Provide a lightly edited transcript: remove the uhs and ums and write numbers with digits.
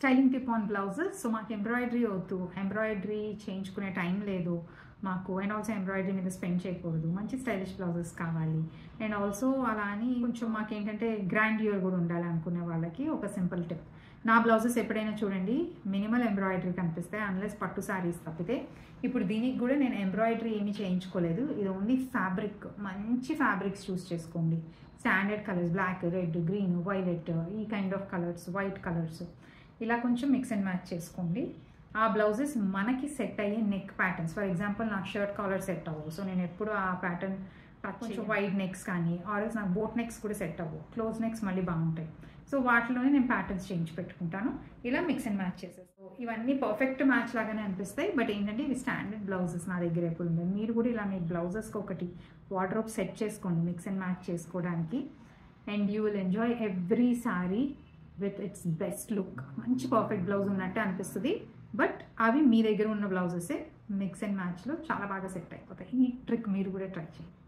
Styling tip on blouses. So మాకు embroidery వద్దు, embroidery చేయించుకునే టైం లేదు మాకు, అండ్ ఆల్సో ఎంబ్రాయిడరీ మీద స్పెండ్ చేయకూడదు, మంచి స్టైలిష్ బ్లౌజెస్ కావాలి. అండ్ ఆల్సో అలా అని కొంచెం మాకేంటంటే గ్రాండ్యూర్ కూడా ఉండాలి అనుకునే వాళ్ళకి ఒక సింపుల్ టిప్. నా బ్లౌజెస్ ఎప్పుడైనా చూడండి మినిమల్ ఎంబ్రాయిడరీ కనిపిస్తాయి అన్లెస్ పట్టు శారీస్ తప్పితే. ఇప్పుడు దీనికి కూడా నేను ఎంబ్రాయిడరీ ఏమీ చేయించుకోలేదు, ఇది ఓన్లీ ఫ్యాబ్రిక్, మంచి ఫ్యాబ్రిక్స్ చూస్ చేసుకోండి. Standard colours black, red, green, violet, ఈ kind of colours, white colours, ఇలా కొంచెం మిక్స్ అండ్ మ్యాచ్ చేసుకోండి. ఆ బ్లౌజెస్ మనకి సెట్ అయ్యే నెక్ ప్యాటర్న్స్, ఫర్ ఎగ్జాంపుల్ నాకు షర్ట్ కాలర్ సెట్ అవ్వవు, సో నేను ఎప్పుడు ఆ ప్యాటర్న్ కొంచెం వైడ్ నెక్స్ కానీ ఆర్ఎల్స్ నాకు బోట్ నెక్స్ కూడా సెట్ అవ్వవు, క్లోజ్ నెక్స్ మళ్ళీ బాగుంటాయి. సో వాటిలోనే నేను ప్యాటర్న్స్ చేంజ్ పెట్టుకుంటాను, ఇలా మిక్స్ అండ్ మ్యాచ్ చేసేస్తాను. ఇవన్నీ పర్ఫెక్ట్ మ్యాచ్ లాగానే అనిపిస్తాయి, బట్ ఏంటంటే ఇవి స్టాండర్డ్ బ్లౌజెస్ నా దగ్గర ఎప్పుడు ఉన్నాయి. మీరు కూడా ఇలా మీ బ్లౌజెస్కి ఒకటి వార్డ్రోబ్ సెట్ చేసుకోండి మిక్స్ అండ్ మ్యాచ్ చేసుకోవడానికి, and you will enjoy every sorry with its best look. మంచి పర్ఫెక్ట్ బ్లౌజ్ ఉన్నట్టే అనిపిస్తుంది, బట్ అవి మీ దగ్గర ఉన్న బ్లౌజెసే మిక్స్ అండ్ మ్యాచ్లో చాలా బాగా సెట్ అయిపోతాయి. ఈ ట్రిక్ మీరు కూడా ట్రై చేయండి.